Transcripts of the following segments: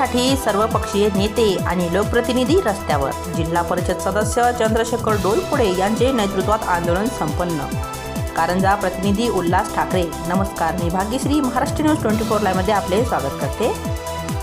यासाठी सर्वपक्षीय नेते आणि लोकप्रतिनिधी रस्त्यावर. जिल्हा परिषद सदस्य चंद्रशेखर डोईफोडे यांचे नेतृत्वात आंदोलन संपन्न. कारंजा प्रतिनिधी उल्हास ठाकरे. नमस्कार, मी भाग्यश्री महाराष्ट्र न्यूज 24 लाईव्हमध्ये आपले स्वागत करते.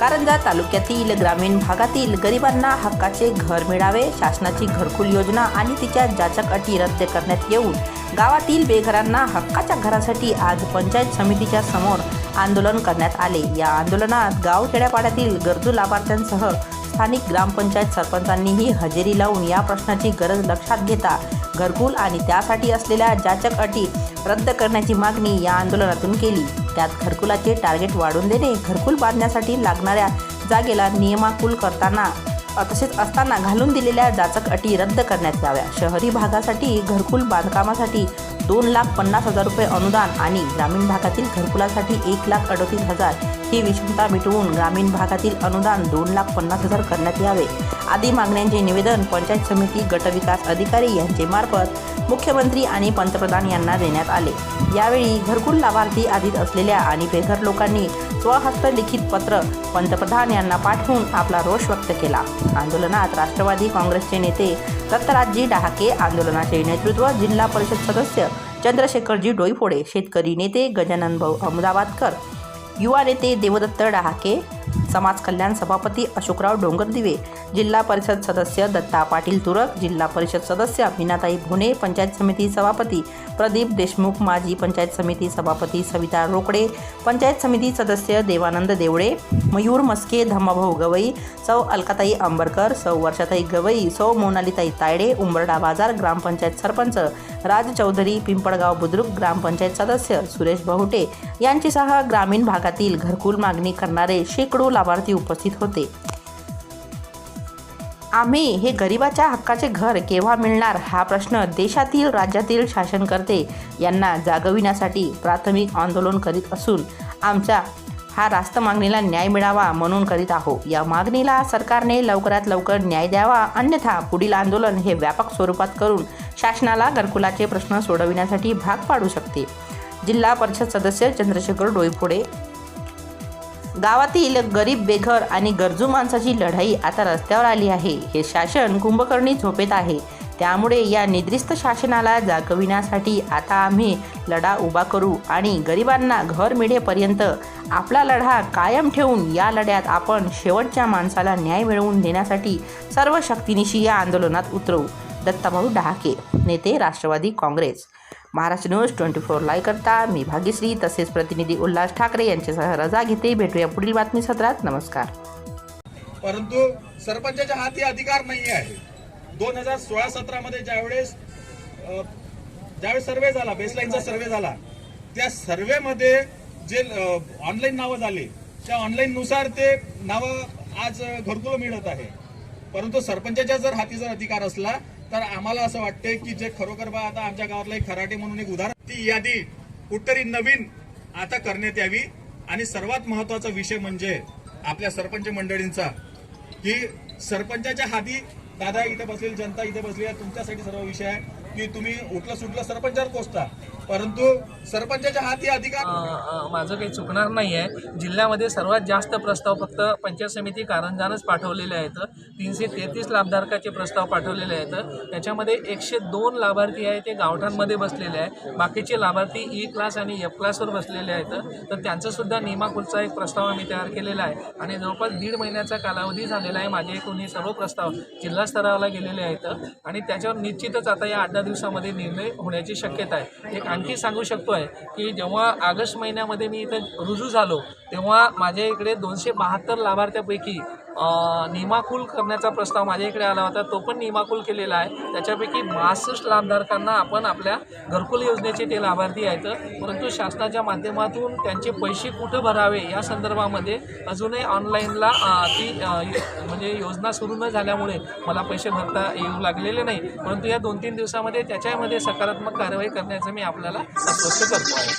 कारंजा तालुक्यातील ग्रामीण भागातील गरिबांना हक्काचे घर मिळावे, शासनाची घरकुल योजना आणि तिच्या जाचक अटी रद्द करण्यात येऊन गावातील बेघरांना हक्काच्या घरासाठी आज पंचायत समितीच्या समोर आंदोलन करण्यात आले. या आंदोलनात गाव खेड्यापाड्यातील गरजू लाभार्थ्यांसह स्थानिक ग्रामपंचायत सरपंचांनीही हजेरी लावून या प्रश्नाची गरज लक्षात घेता घरकुल आणि त्यासाठी असलेल्या जाचक अटी रद्द करण्याची मागणी या आंदोलनातून केली. त्यात घरकुलाचे टार्गेट वाढवून देणे, घरकुल बांधण्यासाठी लागणाऱ्या जागेला नियमाकुल करताना तसेच असताना घालून दिलेल्या जाचक अटी रद्द करण्यात याव्या. शहरी भागासाठी घरकुल बांधकामासाठी 2,50,000 रुपये अनुदान आणि ग्रामीण भागातील घरकुलासाठी 1,38,000 ही विषमता मिटवून ग्रामीण भागातील अनुदान 2,50,000 करण्यात यावे आदी मागण्यांचे निवेदन पंचायत समिती गटविकास अधिकारी यांचे मार्फत मुख्यमंत्री आणि पंतप्रधान यांना देण्यात आले. यावेळी घरकुल लाभार्थी यादीत असलेल्या आणि बेघर लोकांनी स्वहस्त लिखित पत्र पंतप्रधान यांना पाठवून आपला रोष व्यक्त केला. आंदोलनात राष्ट्रवादी काँग्रेसचे नेते दत्तराजजी डहाके, आंदोलनाचे नेतृत्व जिल्हा परिषद सदस्य चंद्रशेखरजी डोईफोडे, शेतकरी नेते गजानन भाऊ अहमदाबादकर, युवा नेते देवदत्त डहाके, समाज कल्याण सभापती अशोकराव डोंगरदिवे, जिल्हा परिषद सदस्य दत्ता पाटील तुरक, जिल्हा परिषद सदस्य मीनाताई भोने, पंचायत समिती सभापती प्रदीप देशमुख, माजी पंचायत समिती सभापती सविता रोकडे, पंचायत समिती सदस्य देवानंद देवळे, मयूर मस्के, धम्माभाऊ गवई, सौ अलकाताई अंबरकर, सौ वर्षाताई गवई, सौ मोनालीताई तायडे, उंबरडा बाजार ग्रामपंचायत सरपंच राज चौधरी, पिंपळगाव बुद्रुक ग्रामपंचायत सदस्य सुरेश बहुटे यांच्यासह ग्रामीण भागातील घरकुल मागणी करणारे शेकडो लाभार्थी उपस्थित होते. आम्ही हे गरिबाच्या हक्काचे घर केव्हा मिळणार हा प्रश्न देशातील राज्यातील शासनकर्ते यांना जागविण्यासाठी प्राथमिक आंदोलन करीत असून आमच्या हा रास्त मागणीला न्याय मिळावा म्हणून करीत आहोत. या मागणीला सरकारने लवकरात लवकर न्याय द्यावा, अन्यथा पुढील आंदोलन हे व्यापक स्वरूपात करून शासनाला घरकुलाचे प्रश्न सोडविण्यासाठी भाग पाडू शकते. जिल्हा परिषद सदस्य चंद्रशेखर डोईफोडे. गावातील गरीब, बेघर आणि गरजू माणसाची लढाई आता रस्त्यावर आली आहे. हे शासन कुंभकर्णी झोपेत आहे. त्यामुळे या निद्रिस्त शासनाला जागविण्यासाठी आता आम्ही लढा उभा करू आणि गरिबांना घर मिळेपर्यंत आपला लढा कायम ठेवून या लढ्यात आपण शेवटच्या माणसाला न्याय मिळवून देण्यासाठी सर्व शक्तीनिशी या आंदोलनात उतरवू. दत्ताभाऊ डहाके, नेते राष्ट्रवादी काँग्रेस. महाराष्ट्र न्यूज 24 लाईव्ह करता मी भाग्यश्री तसेच प्रतिनिधी उल्हास ठाकरे यांच्यासह रजा घेते. भेटूया पुढील बातमी सत्रात. नमस्कार. परंतु सरपंचाच्या हाती अधिकार नाही आहे. 2016-17 मध्ये ज्यावेळेस सर्वे झाला, बेसलाईनचा सर्वे झाला, त्या सर्वेमध्ये जे ऑनलाईन नावं झाले त्या ऑनलाईन नुसार ते नावं आज घरकुल मिळत आहे. परंतु सरपंचाच्या जर हाती जर अधिकार असला तर आम्हाला असं वाटते की जे खरोखर बा आता आमच्या गावातला एक खराटे म्हणून एक उदाहरण, ती यादी कुठतरी नवीन आता करण्यात यावी. आणि सर्वात महत्वाचा विषय म्हणजे आपल्या सरपंच मंडळींचा की सरपंचाच्या हाती, दादा इथे बसलेली जनता इथे बसली आहे, तुमच्यासाठी सर्व विषय आहे की तुम्ही उठलं सुटलं सरपंचावर पोचता, परंतु सरपंचाच्या हाती अधिकार. माझं काही चुकणार नाही आहे. जिल्ह्यामध्ये सर्वात जास्त प्रस्ताव फक्त पंचायत समिती कारंजानंच पाठवलेले आहेत. 333 लाभधारकाचे प्रस्ताव पाठवलेले आहेत. त्याच्यामध्ये 102 लाभार्थी आहे ते गावठांमध्ये बसलेले आहे. बाकीचे लाभार्थी ई क्लास आणि एफ क्लासवर बसलेले आहेत. तर त्यांचासुद्धा नियमाकुलचा एक प्रस्ताव आम्ही तयार केलेला आहे आणि जवळपास 1.5 महिन्याचा कालावधी झालेला आहे. माझे एकूण हे सर्व प्रस्ताव जिल्हा स्तराला गेलेले आहेत आणि त्याच्यावर निश्चितच आता या 8-10 दिवसामध्ये निर्णय होण्याची शक्यता आहे. एक आणखी सांगू शकतो आहे की जेव्हा ऑगस्ट महिन्यामध्ये मी इथं रुजू झालो तेव्हा माझ्या इकडे 272 लाभार्थ्यापैकी नियमाकुल करण्याचा प्रस्ताव माझ्या इकडे आला होता. तो पण नियमाकुल केलेला आहे. त्याच्यापैकी 62 लाभधारकांना आपण आपल्या घरकुल योजनेचे ते लाभार्थी आहेत. परंतु शासनाच्या माध्यमातून त्यांचे पैसे कुठं भरावे या संदर्भामध्ये अजूनही ऑनलाईनला ती म्हणजे योजना सुरू न झाल्यामुळे मला पैसे भरता येऊ लागलेले नाही. परंतु या 2-3 दिवसामध्ये त्याच्यामध्ये सकारात्मक कारवाई करण्याचं मी आपल्याला आश्वस्त करतो आहे.